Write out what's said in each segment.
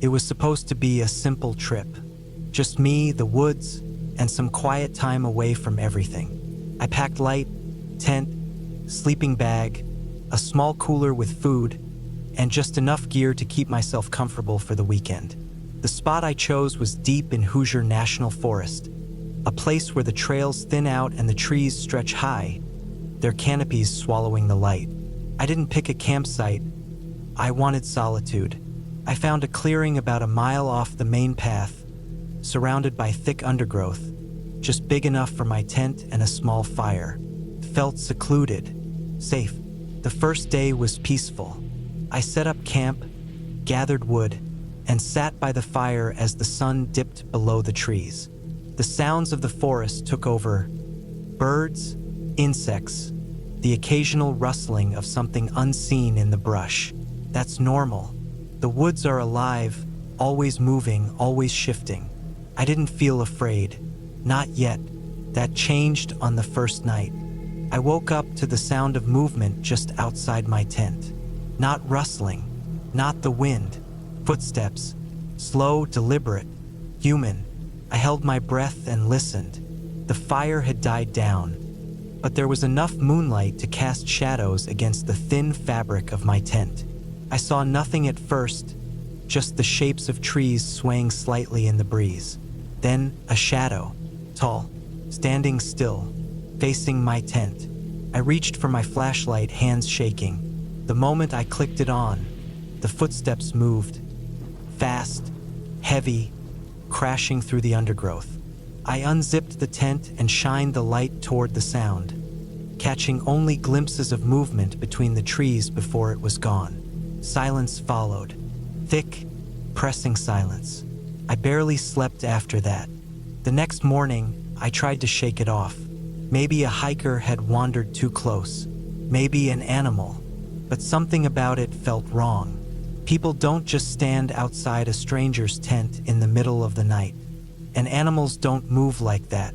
It was supposed to be a simple trip. Just me, the woods, and some quiet time away from everything. I packed light, tent, sleeping bag, a small cooler with food, and just enough gear to keep myself comfortable for the weekend. The spot I chose was deep in Hoosier National Forest, a place where the trails thin out and the trees stretch high, their canopies swallowing the light. I didn't pick a campsite. I wanted solitude. I found a clearing about a mile off the main path, surrounded by thick undergrowth, just big enough for my tent and a small fire. Felt secluded, safe. The first day was peaceful. I set up camp, gathered wood, and sat by the fire as the sun dipped below the trees. The sounds of the forest took over. Birds, insects, the occasional rustling of something unseen in the brush. That's normal. The woods are alive, always moving, always shifting. I didn't feel afraid. Not yet. That changed on the first night. I woke up to the sound of movement just outside my tent. Not rustling, not the wind. Footsteps, slow, deliberate, human. I held my breath and listened. The fire had died down, but there was enough moonlight to cast shadows against the thin fabric of my tent. I saw nothing at first, just the shapes of trees swaying slightly in the breeze. Then a shadow, tall, standing still, facing my tent. I reached for my flashlight, hands shaking. The moment I clicked it on, the footsteps moved. Fast, heavy, crashing through the undergrowth. I unzipped the tent and shined the light toward the sound, catching only glimpses of movement between the trees before it was gone. Silence followed. Thick, pressing silence. I barely slept after that. The next morning, I tried to shake it off. Maybe a hiker had wandered too close. Maybe an animal. But something about it felt wrong. People don't just stand outside a stranger's tent in the middle of the night. And animals don't move like that.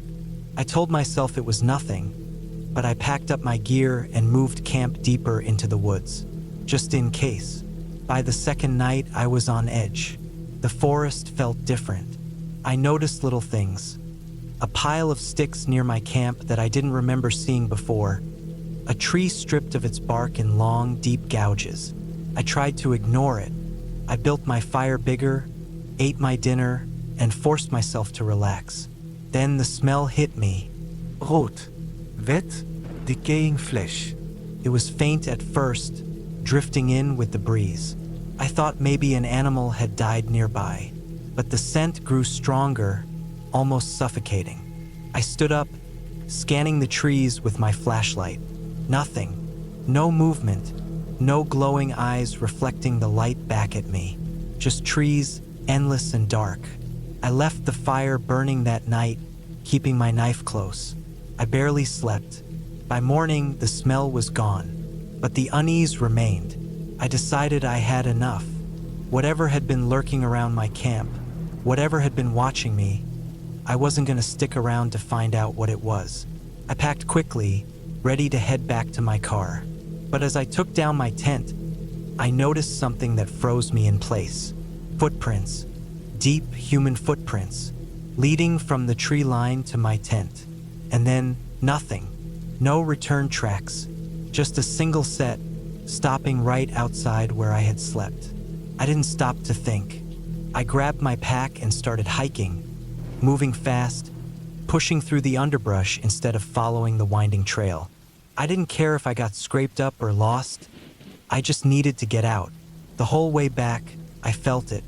I told myself it was nothing, but I packed up my gear and moved camp deeper into the woods, just in case. By the second night, I was on edge. The forest felt different. I noticed little things. A pile of sticks near my camp that I didn't remember seeing before. A tree stripped of its bark in long, deep gouges. I tried to ignore it. I built my fire bigger, ate my dinner, and forced myself to relax. Then the smell hit me. Rot, wet, decaying flesh. It was faint at first, drifting in with the breeze. I thought maybe an animal had died nearby, but the scent grew stronger, almost suffocating. I stood up, scanning the trees with my flashlight. Nothing. No movement. No glowing eyes reflecting the light back at me. Just trees, endless and dark. I left the fire burning that night, keeping my knife close. I barely slept. By morning, the smell was gone, but the unease remained. I decided I had enough. Whatever had been lurking around my camp, whatever had been watching me, I wasn't going to stick around to find out what it was. I packed quickly, ready to head back to my car. But as I took down my tent, I noticed something that froze me in place. Footprints. Deep human footprints, leading from the tree line to my tent. And then nothing. No return tracks. Just a single set, stopping right outside where I had slept. I didn't stop to think. I grabbed my pack and started hiking, moving fast, pushing through the underbrush instead of following the winding trail. I didn't care if I got scraped up or lost. I just needed to get out. The whole way back, I felt it.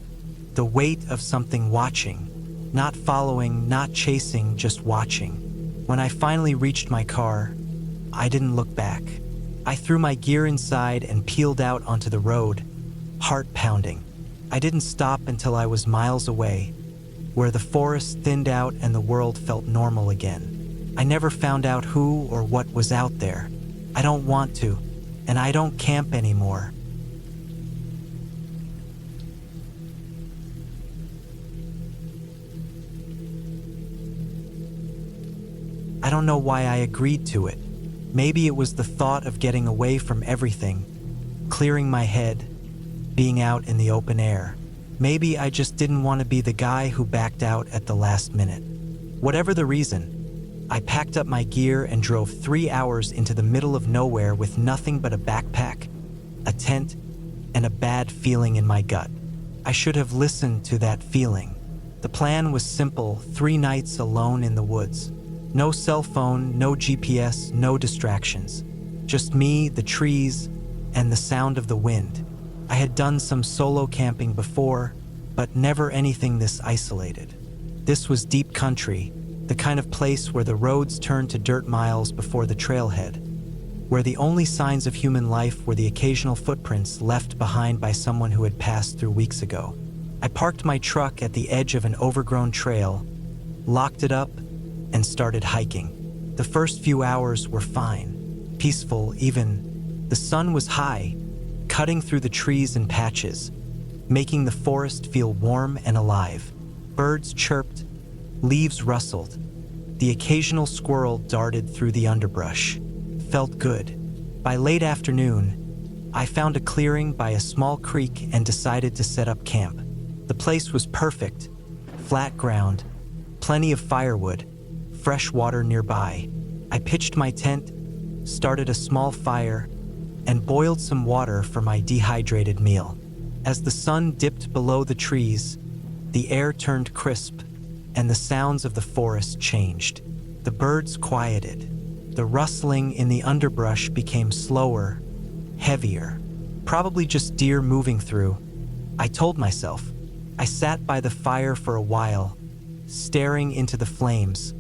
The weight of something watching. Not following, not chasing, just watching. When I finally reached my car, I didn't look back. I threw my gear inside and peeled out onto the road, heart pounding. I didn't stop until I was miles away, where the forest thinned out and the world felt normal again. I never found out who or what was out there. I don't want to, and I don't camp anymore. I don't know why I agreed to it. Maybe it was the thought of getting away from everything, clearing my head, being out in the open air. Maybe I just didn't want to be the guy who backed out at the last minute. Whatever the reason, I packed up my gear and drove 3 hours into the middle of nowhere with nothing but a backpack, a tent, and a bad feeling in my gut. I should have listened to that feeling. The plan was simple: 3 nights alone in the woods. No cell phone, no GPS, no distractions. Just me, the trees, and the sound of the wind. I had done some solo camping before, but never anything this isolated. This was deep country, the kind of place where the roads turned to dirt miles before the trailhead, where the only signs of human life were the occasional footprints left behind by someone who had passed through weeks ago. I parked my truck at the edge of an overgrown trail, locked it up, and started hiking. The first few hours were fine, peaceful even. The sun was high, cutting through the trees in patches, making the forest feel warm and alive. Birds chirped, leaves rustled. The occasional squirrel darted through the underbrush. Felt good. By late afternoon, I found a clearing by a small creek and decided to set up camp. The place was perfect: flat ground, plenty of firewood, fresh water nearby. I pitched my tent, started a small fire, and boiled some water for my dehydrated meal. As the sun dipped below the trees, the air turned crisp, and the sounds of the forest changed. The birds quieted. The rustling in the underbrush became slower, heavier. Probably just deer moving through, I told myself. I sat by the fire for a while, staring into the flames,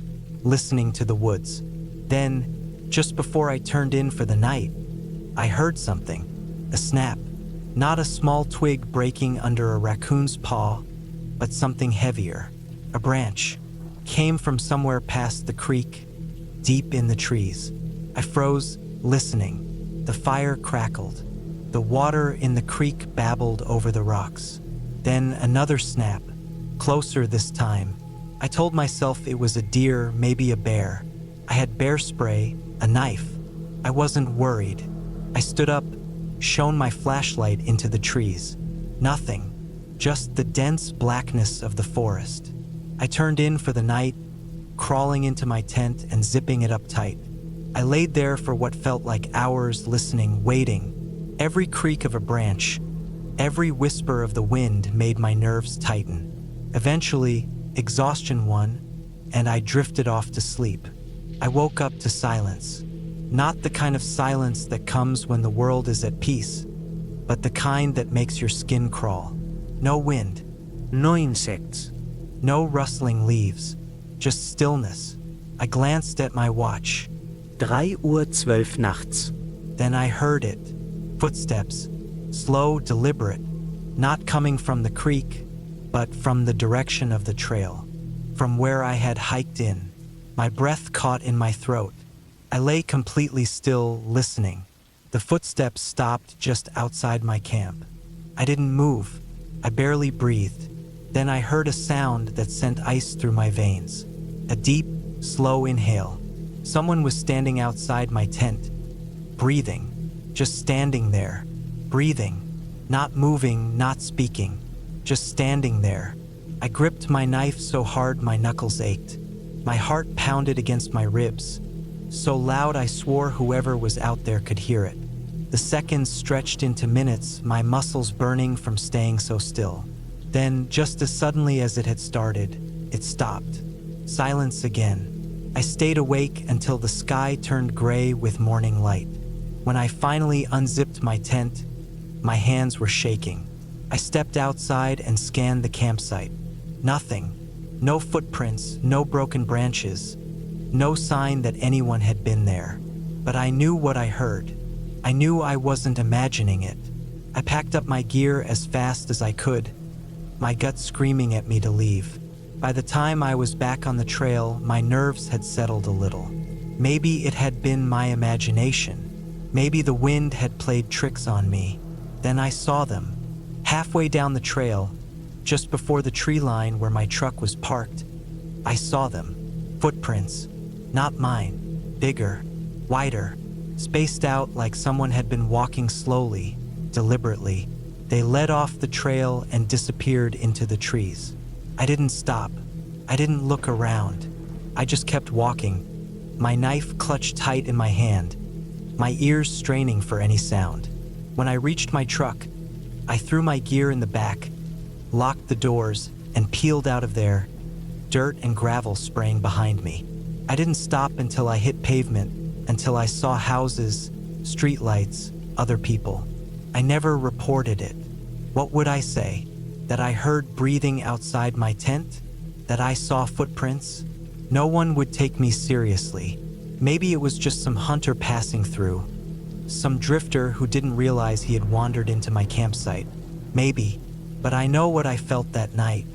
listening to the woods. Then, just before I turned in for the night, I heard something. A snap. Not a small twig breaking under a raccoon's paw, but something heavier. A branch came from somewhere past the creek, deep in the trees. I froze, listening. The fire crackled. The water in the creek babbled over the rocks. Then another snap, closer this time. I told myself it was a deer, maybe a bear. I had bear spray, a knife. I wasn't worried. I stood up, shone my flashlight into the trees. Nothing, just the dense blackness of the forest. I turned in for the night, crawling into my tent and zipping it up tight. I laid there for what felt like hours, listening, waiting. Every creak of a branch, every whisper of the wind made my nerves tighten. Eventually, exhaustion won, and I drifted off to sleep. I woke up to silence. Not the kind of silence that comes when the world is at peace, but the kind that makes your skin crawl. No wind, No insects. no rustling leaves, just stillness. I glanced at my watch. 3:12 Uhr nachts. Then I heard it. Footsteps, slow, deliberate, not coming from the creek, but from the direction of the trail, from where I had hiked in. My breath caught in my throat. I lay completely still, listening. The footsteps stopped just outside my camp. I didn't move. I barely breathed. Then I heard a sound that sent ice through my veins. A deep, slow inhale. Someone was standing outside my tent, breathing, just standing there, breathing, not moving, not speaking, just standing there. I gripped my knife so hard my knuckles ached. My heart pounded against my ribs, so loud I swore whoever was out there could hear it. The seconds stretched into minutes, my muscles burning from staying so still. Then, just as suddenly as it had started, it stopped. Silence again. I stayed awake until the sky turned gray with morning light. When I finally unzipped my tent, my hands were shaking. I stepped outside and scanned the campsite. Nothing. No footprints, no broken branches, no sign that anyone had been there. But I knew what I heard. I knew I wasn't imagining it. I packed up my gear as fast as I could, my gut screaming at me to leave. By the time I was back on the trail, my nerves had settled a little. Maybe it had been my imagination. Maybe the wind had played tricks on me. Then I saw them. Halfway down the trail, just before the tree line where my truck was parked, I saw them. Footprints. Not mine. Bigger. Wider. Spaced out like someone had been walking slowly, deliberately. They led off the trail and disappeared into the trees. I didn't stop. I didn't look around. I just kept walking, my knife clutched tight in my hand, my ears straining for any sound. When I reached my truck, I threw my gear in the back, locked the doors, and peeled out of there, dirt and gravel spraying behind me. I didn't stop until I hit pavement, until I saw houses, streetlights, other people. I never reported it. What would I say? That I heard breathing outside my tent? That I saw footprints? No one would take me seriously. Maybe it was just some hunter passing through, some drifter who didn't realize he had wandered into my campsite. Maybe, but I know what I felt that night.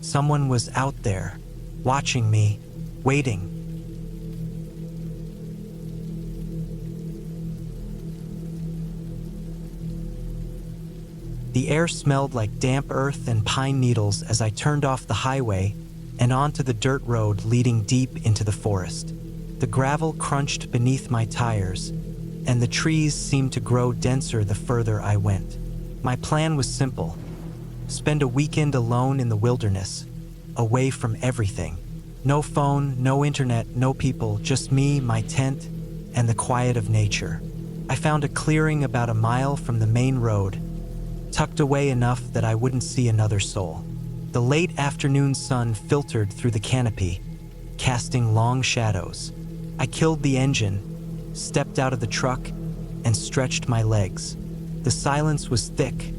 Someone was out there, watching me, waiting. The air smelled like damp earth and pine needles as I turned off the highway and onto the dirt road leading deep into the forest. The gravel crunched beneath my tires, and the trees seemed to grow denser the further I went. My plan was simple: spend a weekend alone in the wilderness, away from everything. No phone, no internet, no people, just me, my tent, and the quiet of nature. I found a clearing about a mile from the main road, tucked away enough that I wouldn't see another soul. The late afternoon sun filtered through the canopy, casting long shadows. I killed the engine, stepped out of the truck, and stretched my legs. The silence was thick,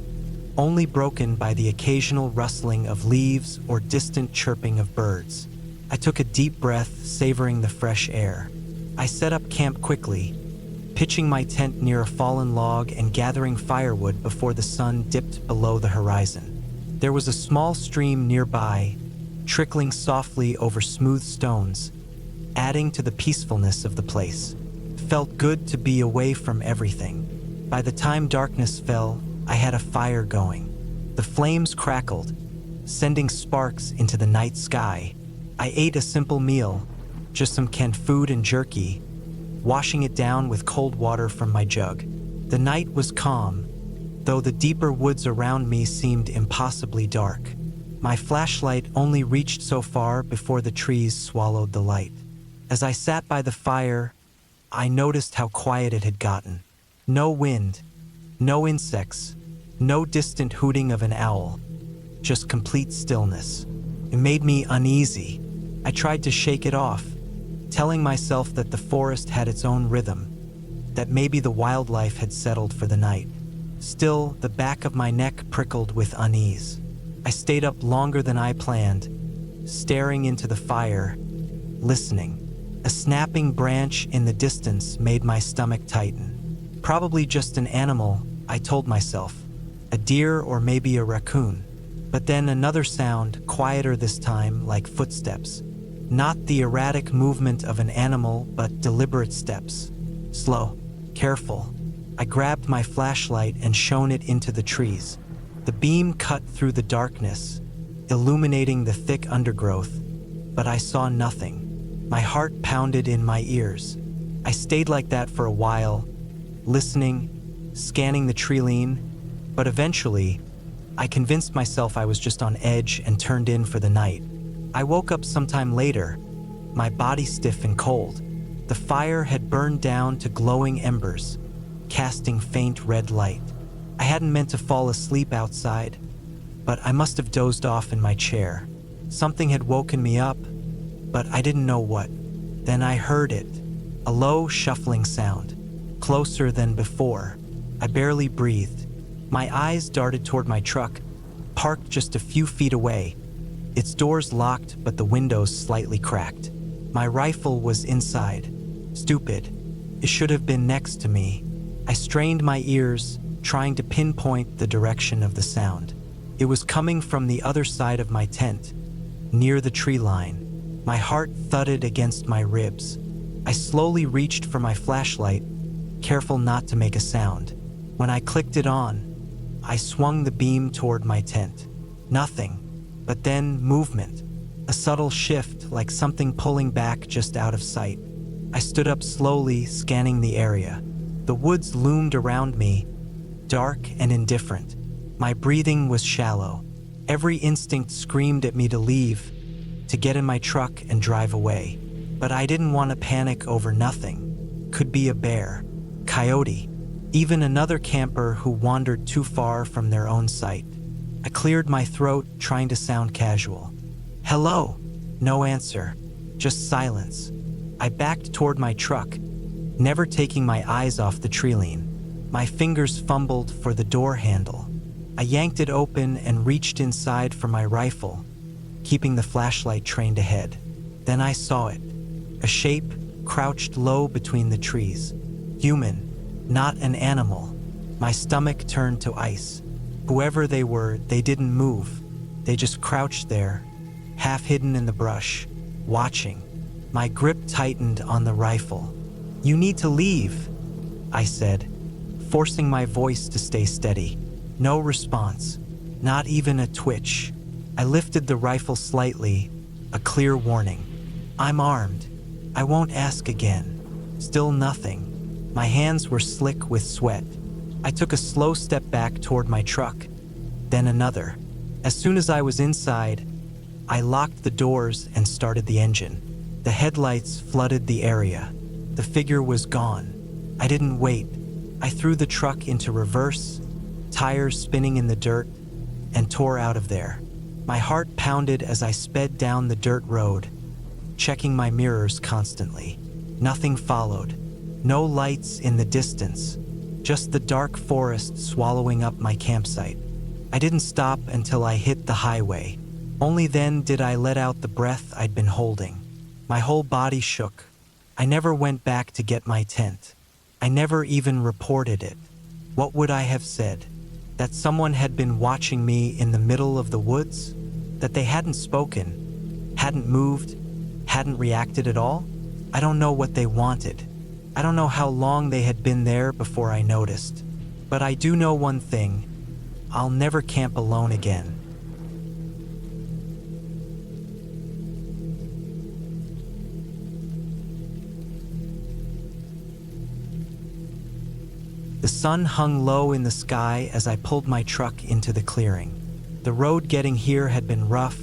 only broken by the occasional rustling of leaves or distant chirping of birds. I took a deep breath, savoring the fresh air. I set up camp quickly, pitching my tent near a fallen log and gathering firewood before the sun dipped below the horizon. There was a small stream nearby, trickling softly over smooth stones, adding to the peacefulness of the place. It felt good to be away from everything. By the time darkness fell, I had a fire going. The flames crackled, sending sparks into the night sky. I ate a simple meal, just some canned food and jerky, washing it down with cold water from my jug. The night was calm, though the deeper woods around me seemed impossibly dark. My flashlight only reached so far before the trees swallowed the light. As I sat by the fire, I noticed how quiet it had gotten. No wind, no insects, no distant hooting of an owl, just complete stillness. It made me uneasy. I tried to shake it off, telling myself that the forest had its own rhythm, that maybe the wildlife had settled for the night. Still, the back of my neck prickled with unease. I stayed up longer than I planned, staring into the fire, listening. A snapping branch in the distance made my stomach tighten. Probably just an animal, I told myself. A deer or maybe a raccoon. But then another sound, quieter this time, like footsteps. Not the erratic movement of an animal, but deliberate steps. Slow, careful. I grabbed my flashlight and shone it into the trees. The beam cut through the darkness, illuminating the thick undergrowth, but I saw nothing. My heart pounded in my ears. I stayed like that for a while, listening, scanning the treeline, but eventually, I convinced myself I was just on edge and turned in for the night. I woke up sometime later, my body stiff and cold. The fire had burned down to glowing embers, casting faint red light. I hadn't meant to fall asleep outside, but I must have dozed off in my chair. Something had woken me up, but I didn't know what. Then I heard it, a low shuffling sound, closer than before. I barely breathed. My eyes darted toward my truck, parked just a few feet away. Its doors locked, but the windows slightly cracked. My rifle was inside. Stupid. It should have been next to me. I strained my ears, trying to pinpoint the direction of the sound. It was coming from the other side of my tent, near the tree line. My heart thudded against my ribs. I slowly reached for my flashlight, careful not to make a sound. When I clicked it on, I swung the beam toward my tent. Nothing, but then movement. A subtle shift, like something pulling back just out of sight. I stood up slowly, scanning the area. The woods loomed around me, dark and indifferent. My breathing was shallow. Every instinct screamed at me to leave, to get in my truck and drive away. But I didn't want to panic over nothing. Could be a bear, coyote, even another camper who wandered too far from their own sight. I cleared my throat, trying to sound casual. Hello? No answer, just silence. I backed toward my truck, never taking my eyes off the treeline. My fingers fumbled for the door handle. I yanked it open and reached inside for my rifle, keeping the flashlight trained ahead. Then I saw it. A shape crouched low between the trees. Human, not an animal. My stomach turned to ice. Whoever they were, they didn't move. They just crouched there, half hidden in the brush, watching. My grip tightened on the rifle. "You need to leave," I said, forcing my voice to stay steady. No response, not even a twitch. I lifted the rifle slightly, a clear warning. "I'm armed. I won't ask again." Still nothing. My hands were slick with sweat. I took a slow step back toward my truck, then another. As soon as I was inside, I locked the doors and started the engine. The headlights flooded the area. The figure was gone. I didn't wait. I threw the truck into reverse, tires spinning in the dirt, and tore out of there. My heart pounded as I sped down the dirt road, checking my mirrors constantly. Nothing followed. No lights in the distance, just the dark forest swallowing up my campsite. I didn't stop until I hit the highway. Only then did I let out the breath I'd been holding. My whole body shook. I never went back to get my tent. I never even reported it. What would I have said? That someone had been watching me in the middle of the woods? That they hadn't spoken, hadn't moved, hadn't reacted at all? I don't know what they wanted. I don't know how long they had been there before I noticed. But I do know one thing. I'll never camp alone again. The sun hung low in the sky as I pulled my truck into the clearing. The road getting here had been rough,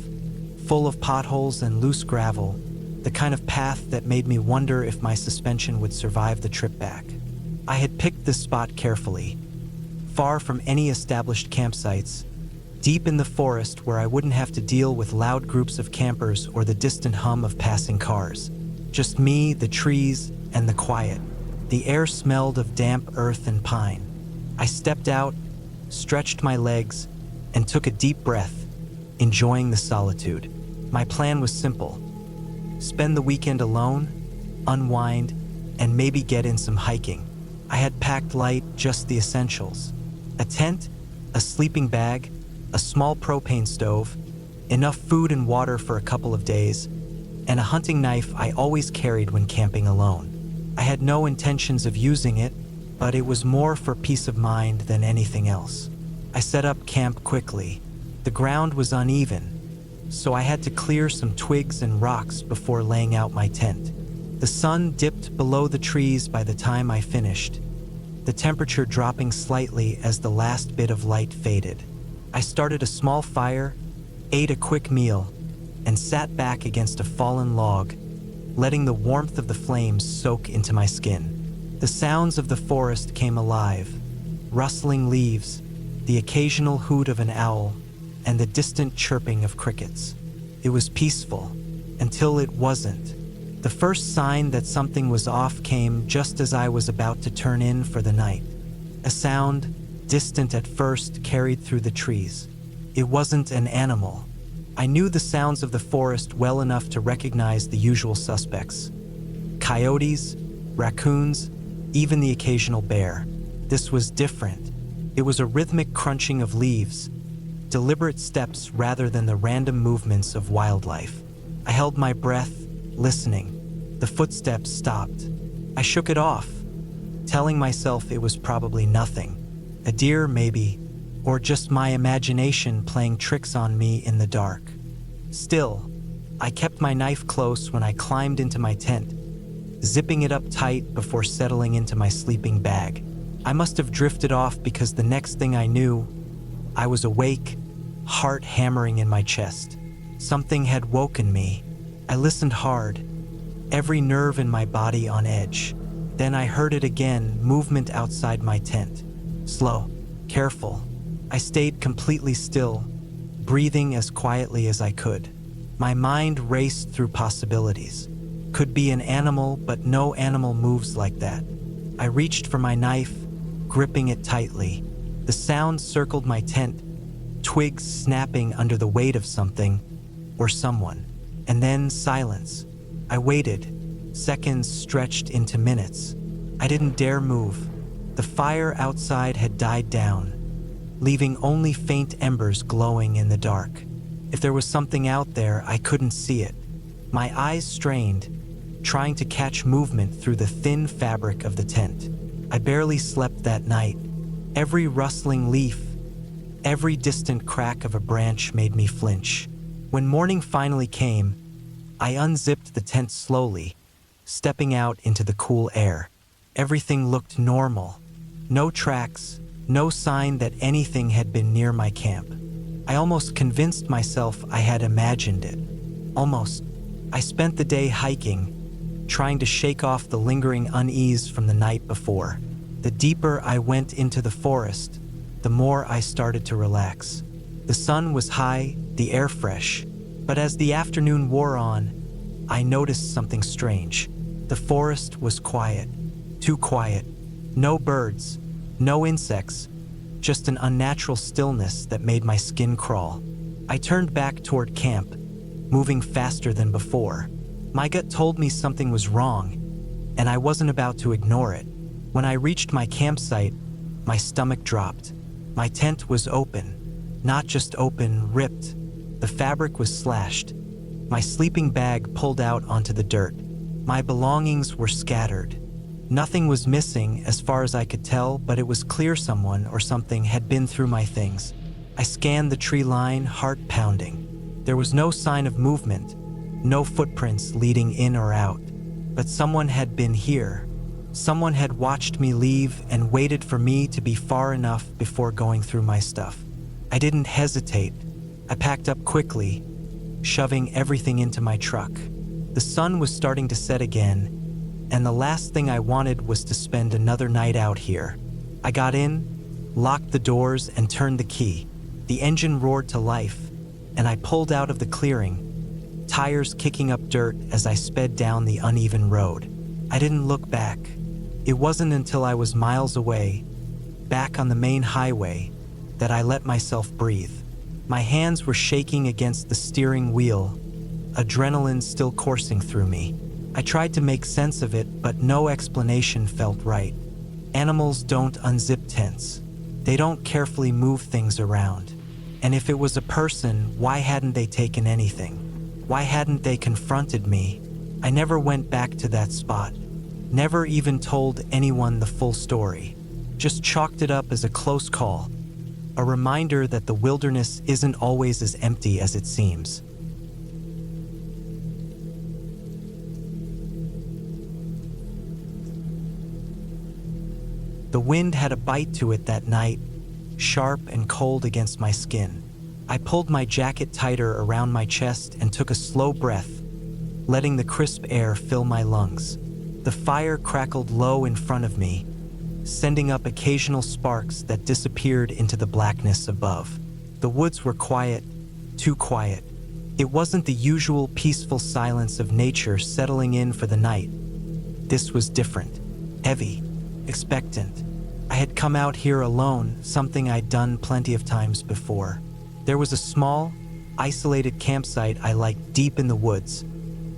full of potholes and loose gravel, the kind of path that made me wonder if my suspension would survive the trip back. I had picked this spot carefully, far from any established campsites, deep in the forest where I wouldn't have to deal with loud groups of campers or the distant hum of passing cars. Just me, the trees, and the quiet. The air smelled of damp earth and pine. I stepped out, stretched my legs, and took a deep breath, enjoying the solitude. My plan was simple. Spend the weekend alone, unwind, and maybe get in some hiking. I had packed light, just the essentials. A tent, a sleeping bag, a small propane stove, enough food and water for a couple of days, and a hunting knife I always carried when camping alone. I had no intentions of using it, but it was more for peace of mind than anything else. I set up camp quickly. The ground was uneven, so I had to clear some twigs and rocks before laying out my tent. The sun dipped below the trees by the time I finished, the temperature dropping slightly as the last bit of light faded. I started a small fire, ate a quick meal, and sat back against a fallen log, letting the warmth of the flames soak into my skin. The sounds of the forest came alive, rustling leaves, the occasional hoot of an owl, and the distant chirping of crickets. It was peaceful, until it wasn't. The first sign that something was off came just as I was about to turn in for the night. A sound, distant at first, carried through the trees. It wasn't an animal. I knew the sounds of the forest well enough to recognize the usual suspects. Coyotes, raccoons, even the occasional bear. This was different. It was a rhythmic crunching of leaves, deliberate steps rather than the random movements of wildlife. I held my breath, listening. The footsteps stopped. I shook it off, telling myself it was probably nothing. A deer, maybe, or just my imagination playing tricks on me in the dark. Still, I kept my knife close when I climbed into my tent, zipping it up tight before settling into my sleeping bag. I must have drifted off because the next thing I knew, I was awake, heart hammering in my chest. Something had woken me. I listened hard, every nerve in my body on edge. Then I heard it again, movement outside my tent. Slow, careful. I stayed completely still, breathing as quietly as I could. My mind raced through possibilities. Could be an animal, but no animal moves like that. I reached for my knife, gripping it tightly. The sound circled my tent, twigs snapping under the weight of something or someone. And then silence. I waited. Seconds stretched into minutes. I didn't dare move. The fire outside had died down, leaving only faint embers glowing in the dark. If there was something out there, I couldn't see it. My eyes strained, trying to catch movement through the thin fabric of the tent. I barely slept that night. Every rustling leaf, every distant crack of a branch made me flinch. When morning finally came, I unzipped the tent slowly, stepping out into the cool air. Everything looked normal. No tracks, no sign that anything had been near my camp. I almost convinced myself I had imagined it. Almost. I spent the day hiking, trying to shake off the lingering unease from the night before. The deeper I went into the forest, the more I started to relax. The sun was high, the air fresh, but as the afternoon wore on, I noticed something strange. The forest was quiet, too quiet. No birds, no insects, just an unnatural stillness that made my skin crawl. I turned back toward camp, moving faster than before. My gut told me something was wrong, and I wasn't about to ignore it. When I reached my campsite, my stomach dropped. My tent was open, not just open, ripped. The fabric was slashed. My sleeping bag pulled out onto the dirt. My belongings were scattered. Nothing was missing as far as I could tell, but it was clear someone or something had been through my things. I scanned the tree line, heart pounding. There was no sign of movement, no footprints leading in or out. But someone had been here. Someone had watched me leave and waited for me to be far enough before going through my stuff. I didn't hesitate. I packed up quickly, shoving everything into my truck. The sun was starting to set again, and the last thing I wanted was to spend another night out here. I got in, locked the doors, and turned the key. The engine roared to life, and I pulled out of the clearing, tires kicking up dirt as I sped down the uneven road. I didn't look back. It wasn't until I was miles away, back on the main highway, that I let myself breathe. My hands were shaking against the steering wheel, adrenaline still coursing through me. I tried to make sense of it, but no explanation felt right. Animals don't unzip tents. They don't carefully move things around. And if it was a person, why hadn't they taken anything? Why hadn't they confronted me? I never went back to that spot. Never even told anyone the full story. Just chalked it up as a close call. A reminder that the wilderness isn't always as empty as it seems. The wind had a bite to it that night, sharp and cold against my skin. I pulled my jacket tighter around my chest and took a slow breath, letting the crisp air fill my lungs. The fire crackled low in front of me, sending up occasional sparks that disappeared into the blackness above. The woods were quiet, too quiet. It wasn't the usual peaceful silence of nature settling in for the night. This was different, heavy, expectant. I had come out here alone, something I'd done plenty of times before. There was a small, isolated campsite I liked deep in the woods,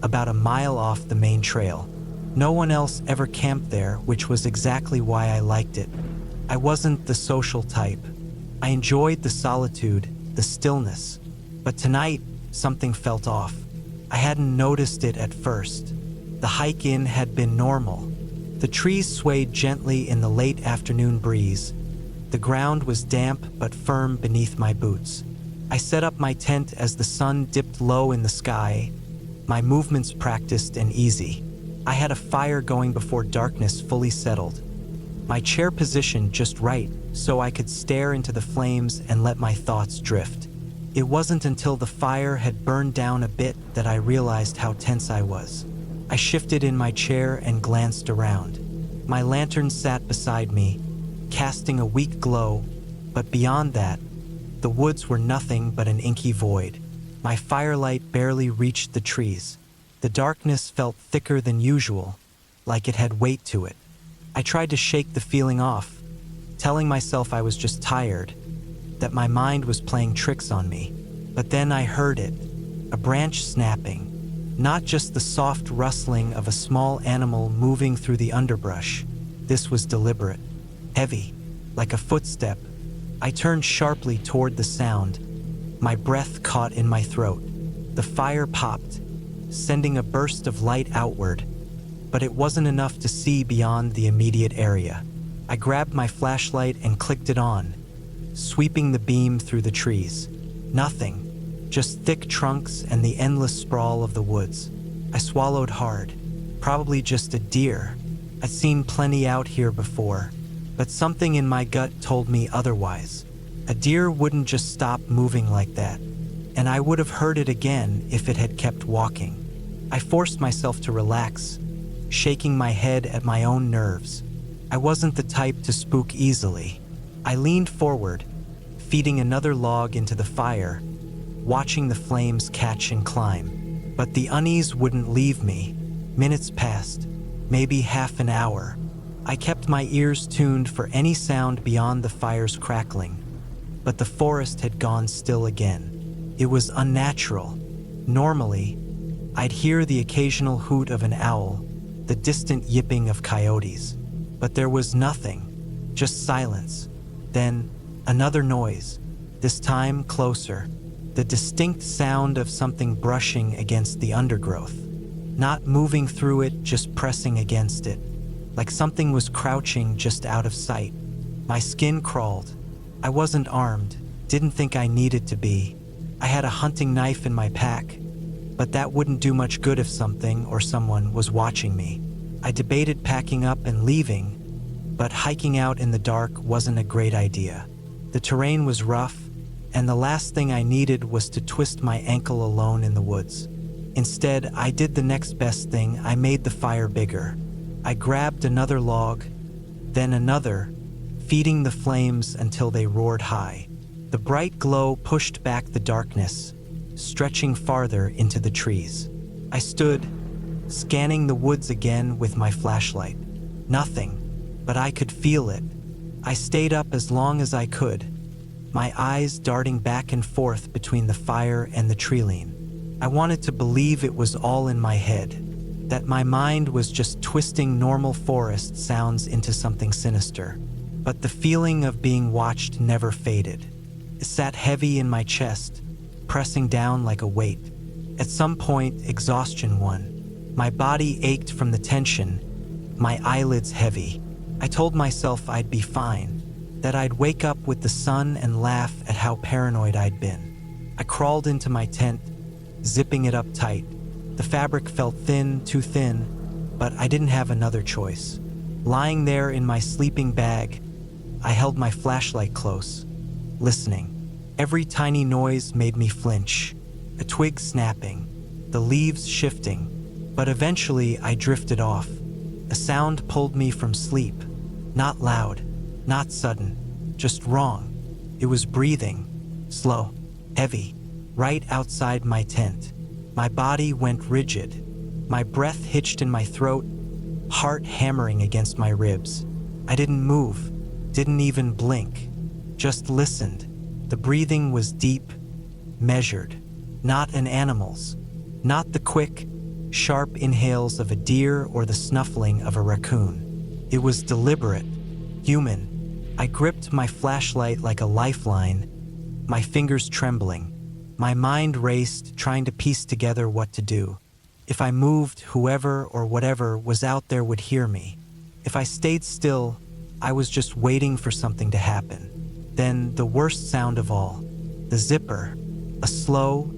about a mile off the main trail. No one else ever camped there, which was exactly why I liked it. I wasn't the social type. I enjoyed the solitude, the stillness. But tonight, something felt off. I hadn't noticed it at first. The hike in had been normal. The trees swayed gently in the late afternoon breeze. The ground was damp but firm beneath my boots. I set up my tent as the sun dipped low in the sky, my movements practiced and easy. I had a fire going before darkness fully settled. my chair positioned just right so I could stare into the flames and let my thoughts drift. It wasn't until the fire had burned down a bit that I realized how tense I was. I shifted in my chair and glanced around. My lantern sat beside me, casting a weak glow, but beyond that, the woods were nothing but an inky void. My firelight barely reached the trees. The darkness felt thicker than usual, like it had weight to it. I tried to shake the feeling off, telling myself I was just tired, that my mind was playing tricks on me. But then I heard it, a branch snapping, not just the soft rustling of a small animal moving through the underbrush. This was deliberate, heavy, like a footstep. I turned sharply toward the sound. My breath caught in my throat. The fire popped, sending a burst of light outward, but it wasn't enough to see beyond the immediate area. I grabbed my flashlight and clicked it on, sweeping the beam through the trees. Nothing, just thick trunks and the endless sprawl of the woods. I swallowed hard. Probably just a deer. I'd seen plenty out here before, but something in my gut told me otherwise. A deer wouldn't just stop moving like that, and I would have heard it again if it had kept walking. I forced myself to relax, shaking my head at my own nerves. I wasn't the type to spook easily. I leaned forward, feeding another log into the fire, watching the flames catch and climb. But the unease wouldn't leave me. Minutes passed, maybe half an hour. I kept my ears tuned for any sound beyond the fire's crackling, but the forest had gone still again. It was unnatural. Normally, I'd hear the occasional hoot of an owl, the distant yipping of coyotes, but there was nothing, just silence. Then, another noise, this time closer, the distinct sound of something brushing against the undergrowth. Not moving through it, just pressing against it, like something was crouching just out of sight. My skin crawled. I wasn't armed, didn't think I needed to be. I had a hunting knife in my pack, but that wouldn't do much good if something or someone was watching me. I debated packing up and leaving, but hiking out in the dark wasn't a great idea. The terrain was rough, and the last thing I needed was to twist my ankle alone in the woods. Instead, I did the next best thing. I made the fire bigger. I grabbed another log, then another, feeding the flames until they roared high. The bright glow pushed back the darkness, stretching farther into the trees. I stood, scanning the woods again with my flashlight. Nothing, but I could feel it. I stayed up as long as I could, my eyes darting back and forth between the fire and the tree-line. I wanted to believe it was all in my head, that my mind was just twisting normal forest sounds into something sinister. But the feeling of being watched never faded. It sat heavy in my chest, pressing down like a weight. At some point, exhaustion won. My body ached from the tension, my eyelids heavy. I told myself I'd be fine, that I'd wake up with the sun and laugh at how paranoid I'd been. I crawled into my tent, zipping it up tight. The fabric felt thin, too thin, but I didn't have another choice. Lying there in my sleeping bag, I held my flashlight close, listening. Every tiny noise made me flinch. A twig snapping, the leaves shifting, but eventually I drifted off. A sound pulled me from sleep. Not loud, not sudden, just wrong. It was breathing, slow, heavy, right outside my tent. My body went rigid. My breath hitched in my throat, heart hammering against my ribs. I didn't move, didn't even blink, just listened. The breathing was deep, measured, not an animal's, not the quick, sharp inhales of a deer or the snuffling of a raccoon. It was deliberate, human. I gripped my flashlight like a lifeline, my fingers trembling. My mind raced, trying to piece together what to do. If I moved, whoever or whatever was out there would hear me. If I stayed still, I was just waiting for something to happen. Then the worst sound of all, the zipper, a slow,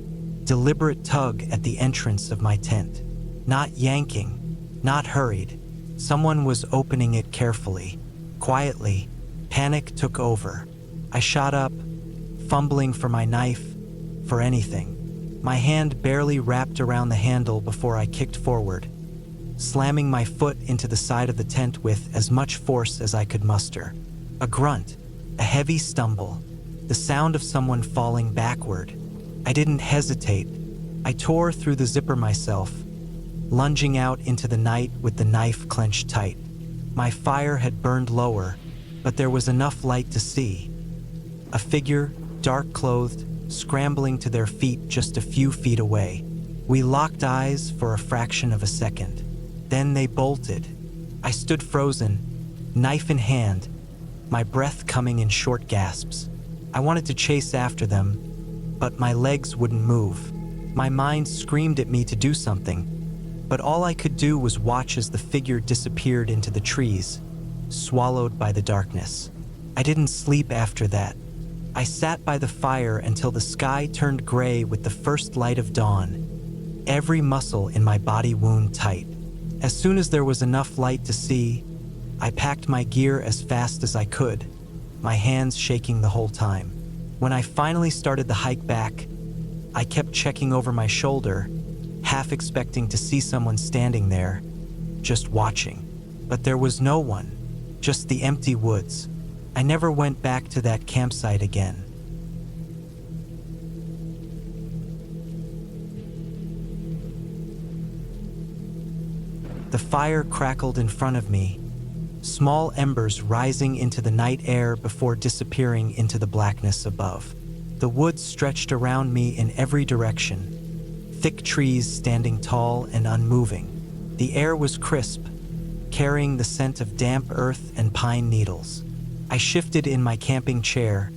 deliberate tug at the entrance of my tent. Not yanking, not hurried. Someone was opening it carefully. Quietly, panic took over. I shot up, fumbling for my knife, for anything. My hand barely wrapped around the handle before I kicked forward, slamming my foot into the side of the tent with as much force as I could muster. A grunt, a heavy stumble, the sound of someone falling backward. I didn't hesitate. I tore through the zipper myself, lunging out into the night with the knife clenched tight. My fire had burned lower, but there was enough light to see. A figure, dark-clothed, scrambling to their feet just a few feet away. We locked eyes for a fraction of a second. Then they bolted. I stood frozen, knife in hand, my breath coming in short gasps. I wanted to chase after them, but my legs wouldn't move. My mind screamed at me to do something, but all I could do was watch as the figure disappeared into the trees, swallowed by the darkness. I didn't sleep after that. I sat by the fire until the sky turned gray with the first light of dawn, every muscle in my body wound tight. As soon as there was enough light to see, I packed my gear as fast as I could, my hands shaking the whole time. When I finally started the hike back, I kept checking over my shoulder, half expecting to see someone standing there, just watching. But there was no one, just the empty woods. I never went back to that campsite again. The fire crackled in front of me, small embers rising into the night air before disappearing into the blackness above. The woods stretched around me in every direction, thick trees standing tall and unmoving. The air was crisp, carrying the scent of damp earth and pine needles. I shifted in my camping chair,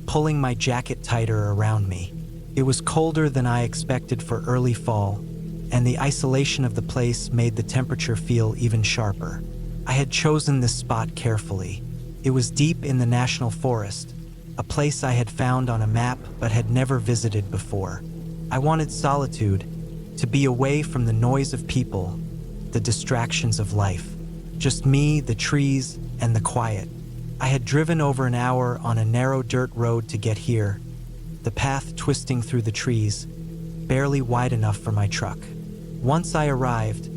pulling my jacket tighter around me. It was colder than I expected for early fall, and the isolation of the place made the temperature feel even sharper. I had chosen this spot carefully. It was deep in the national forest, a place I had found on a map but had never visited before. I wanted solitude, to be away from the noise of people, the distractions of life. Just me, the trees, and the quiet. I had driven over an hour on a narrow dirt road to get here, the path twisting through the trees, barely wide enough for my truck. Once I arrived,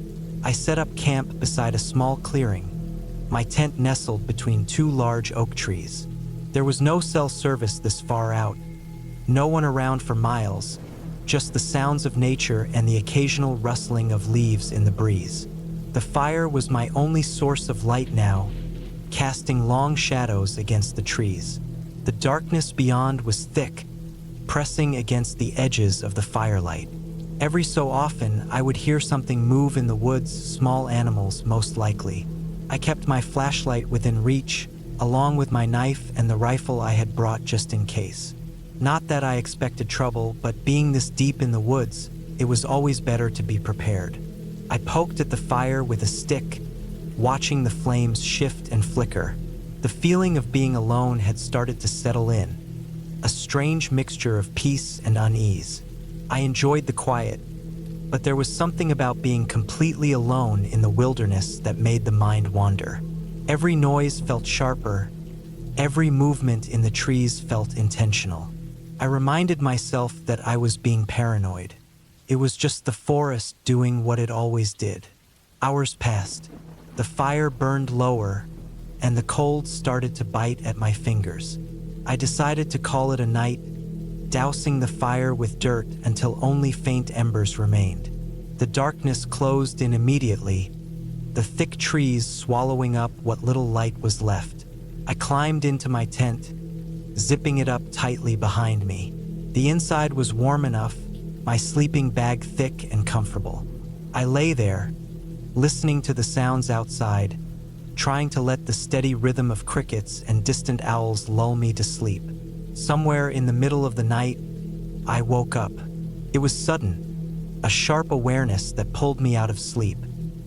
I set up camp beside a small clearing, my tent nestled between two large oak trees. There was no cell service this far out, no one around for miles, just the sounds of nature and the occasional rustling of leaves in the breeze. The fire was my only source of light now, casting long shadows against the trees. The darkness beyond was thick, pressing against the edges of the firelight. Every so often, I would hear something move in the woods, small animals most likely. I kept my flashlight within reach, along with my knife and the rifle I had brought just in case. Not that I expected trouble, but being this deep in the woods, it was always better to be prepared. I poked at the fire with a stick, watching the flames shift and flicker. The feeling of being alone had started to settle in, a strange mixture of peace and unease. I enjoyed the quiet, but there was something about being completely alone in the wilderness that made the mind wander. Every noise felt sharper, every movement in the trees felt intentional. I reminded myself that I was being paranoid. It was just the forest doing what it always did. Hours passed. The fire burned lower, and the cold started to bite at my fingers. I decided to call it a night, dousing the fire with dirt until only faint embers remained. The darkness closed in immediately, the thick trees swallowing up what little light was left. I climbed into my tent, zipping it up tightly behind me. The inside was warm enough, my sleeping bag thick and comfortable. I lay there, listening to the sounds outside, trying to let the steady rhythm of crickets and distant owls lull me to sleep. Somewhere in the middle of the night, I woke up. It was sudden, a sharp awareness that pulled me out of sleep.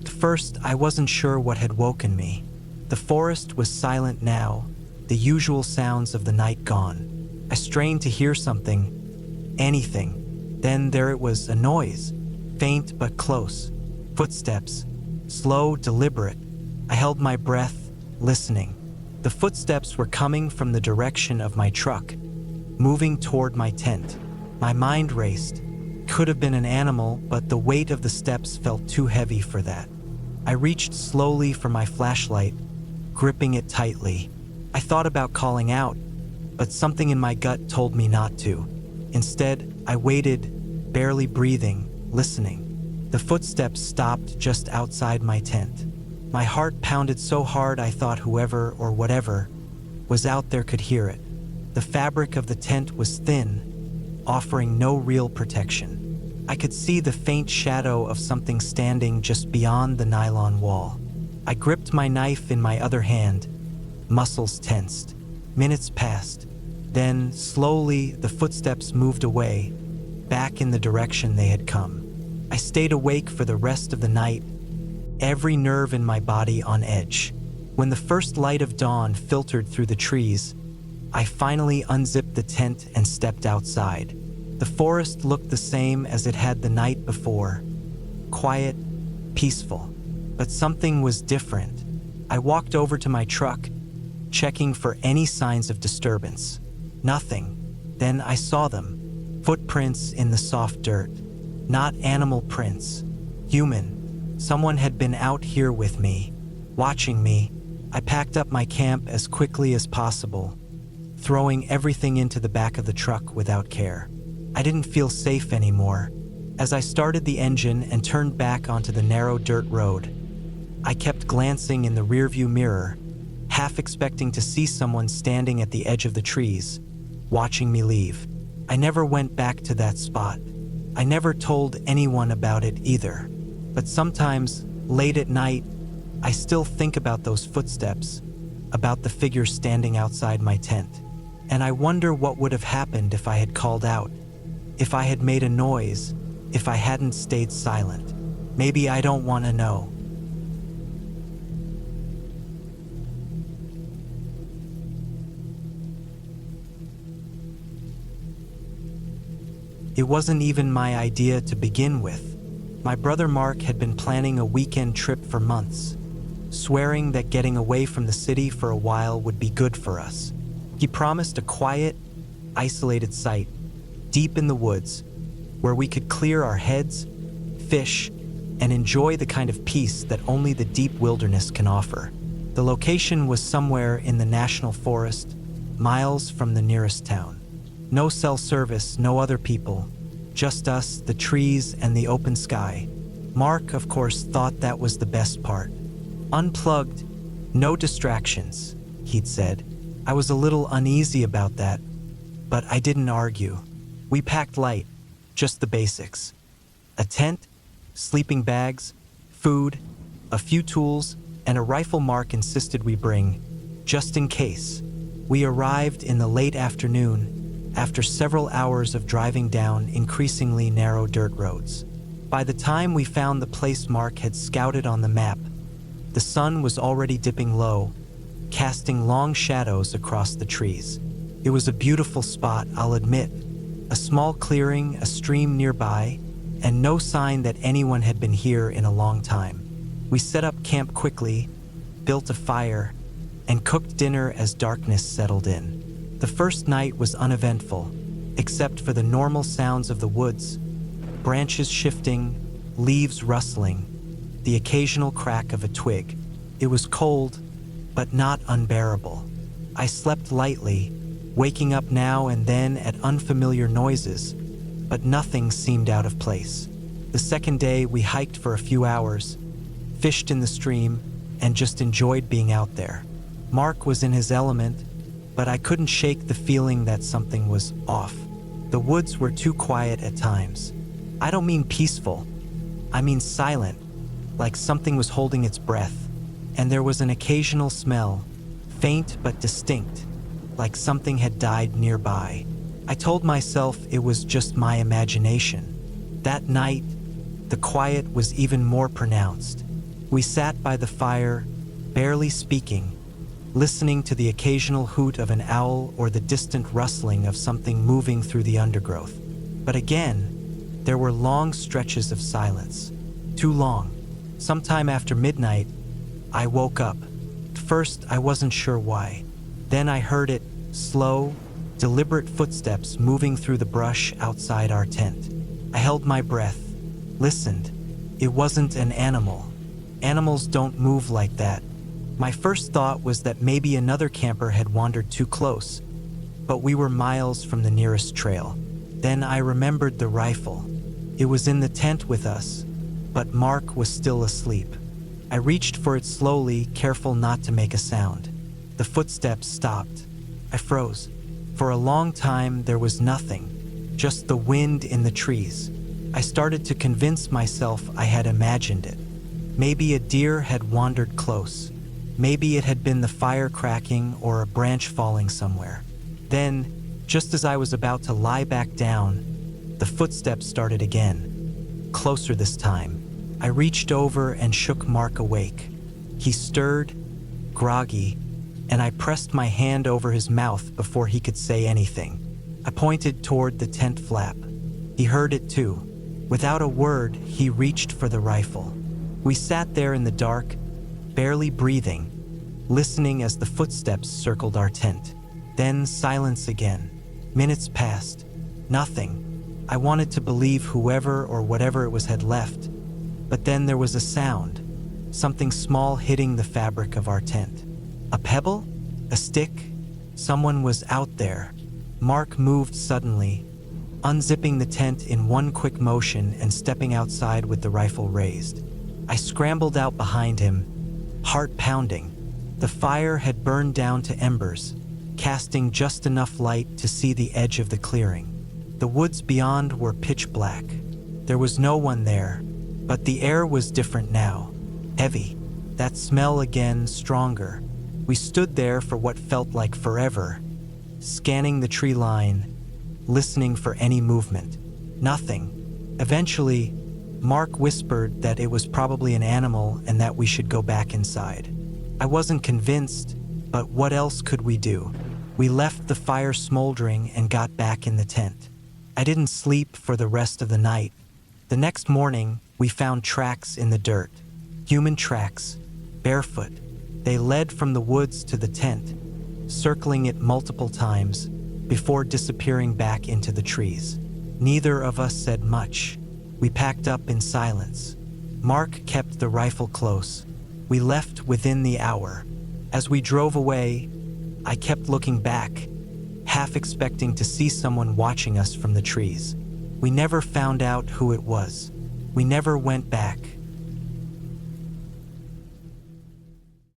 At first, I wasn't sure what had woken me. The forest was silent now, the usual sounds of the night gone. I strained to hear something, anything. Then there it was, a noise, faint but close. Footsteps, slow, deliberate. I held my breath, listening. The footsteps were coming from the direction of my truck, moving toward my tent. My mind raced. Could have been an animal, but the weight of the steps felt too heavy for that. I reached slowly for my flashlight, gripping it tightly. I thought about calling out, but something in my gut told me not to. Instead, I waited, barely breathing, listening. The footsteps stopped just outside my tent. My heart pounded so hard I thought whoever or whatever was out there could hear it. The fabric of the tent was thin, offering no real protection. I could see the faint shadow of something standing just beyond the nylon wall. I gripped my knife in my other hand, muscles tensed. Minutes passed. Then, slowly, the footsteps moved away, back in the direction they had come. I stayed awake for the rest of the night, every nerve in my body on edge. When the first light of dawn filtered through the trees, I finally unzipped the tent and stepped outside. The forest looked the same as it had the night before, quiet, peaceful. But something was different. I walked over to my truck, checking for any signs of disturbance. Nothing. Then I saw them. Footprints in the soft dirt. Not animal prints. Human. Someone had been out here with me, watching me. I packed up my camp as quickly as possible, throwing everything into the back of the truck without care. I didn't feel safe anymore. As I started the engine and turned back onto the narrow dirt road, I kept glancing in the rearview mirror, half expecting to see someone standing at the edge of the trees, watching me leave. I never went back to that spot. I never told anyone about it either. But sometimes, late at night, I still think about those footsteps, about the figure standing outside my tent. And I wonder what would have happened if I had called out, if I had made a noise, if I hadn't stayed silent. Maybe I don't want to know. It wasn't even my idea to begin with. My brother Mark had been planning a weekend trip for months, swearing that getting away from the city for a while would be good for us. He promised a quiet, isolated site, deep in the woods, where we could clear our heads, fish, and enjoy the kind of peace that only the deep wilderness can offer. The location was somewhere in the national forest, miles from the nearest town. No cell service, no other people, just us, the trees, and the open sky. Mark, of course, thought that was the best part. Unplugged, no distractions, he'd said. I was a little uneasy about that, but I didn't argue. We packed light, just the basics. A tent, sleeping bags, food, a few tools, and a rifle Mark insisted we bring, just in case. We arrived in the late afternoon, after several hours of driving down increasingly narrow dirt roads. By the time we found the place Mark had scouted on the map, the sun was already dipping low, casting long shadows across the trees. It was a beautiful spot, I'll admit. A small clearing, a stream nearby, and no sign that anyone had been here in a long time. We set up camp quickly, built a fire, and cooked dinner as darkness settled in. The first night was uneventful, except for the normal sounds of the woods, branches shifting, leaves rustling, the occasional crack of a twig. It was cold, but not unbearable. I slept lightly, waking up now and then at unfamiliar noises, but nothing seemed out of place. The second day, we hiked for a few hours, fished in the stream, and just enjoyed being out there. Mark was in his element, but I couldn't shake the feeling that something was off. The woods were too quiet at times. I don't mean peaceful, I mean silent, like something was holding its breath. And there was an occasional smell, faint but distinct, like something had died nearby. I told myself it was just my imagination. That night, the quiet was even more pronounced. We sat by the fire, barely speaking, listening to the occasional hoot of an owl or the distant rustling of something moving through the undergrowth. But again, there were long stretches of silence. Too long. Sometime after midnight, I woke up, first, I wasn't sure why. Then I heard it, slow, deliberate footsteps moving through the brush outside our tent. I held my breath, listened. It wasn't an animal. Animals don't move like that. My first thought was that maybe another camper had wandered too close, but we were miles from the nearest trail. Then I remembered the rifle. It was in the tent with us, but Mark was still asleep. I reached for it slowly, careful not to make a sound. The footsteps stopped. I froze. For a long time, there was nothing, just the wind in the trees. I started to convince myself I had imagined it. Maybe a deer had wandered close. Maybe it had been the fire cracking or a branch falling somewhere. Then, just as I was about to lie back down, the footsteps started again. Closer this time. I reached over and shook Mark awake. He stirred, groggy, and I pressed my hand over his mouth before he could say anything. I pointed toward the tent flap. He heard it too. Without a word, he reached for the rifle. We sat there in the dark, barely breathing, listening as the footsteps circled our tent. Then silence again. Minutes passed. Nothing. I wanted to believe whoever or whatever it was had left. But then there was a sound. Something small hitting the fabric of our tent. A pebble? A stick? Someone was out there. Mark moved suddenly, unzipping the tent in one quick motion and stepping outside with the rifle raised. I scrambled out behind him, heart pounding. The fire had burned down to embers, casting just enough light to see the edge of the clearing. The woods beyond were pitch black. There was no one there, but the air was different now. Heavy. That smell again, stronger. We stood there for what felt like forever, scanning the tree line, listening for any movement. Nothing. Eventually, Mark whispered that it was probably an animal and that we should go back inside. I wasn't convinced, but what else could we do? We left the fire smoldering and got back in the tent. I didn't sleep for the rest of the night. The next morning, we found tracks in the dirt. Human tracks, barefoot. They led from the woods to the tent, circling it multiple times before disappearing back into the trees. Neither of us said much. We packed up in silence. Mark kept the rifle close. We left within the hour. As we drove away, I kept looking back, half expecting to see someone watching us from the trees. We never found out who it was. We never went back.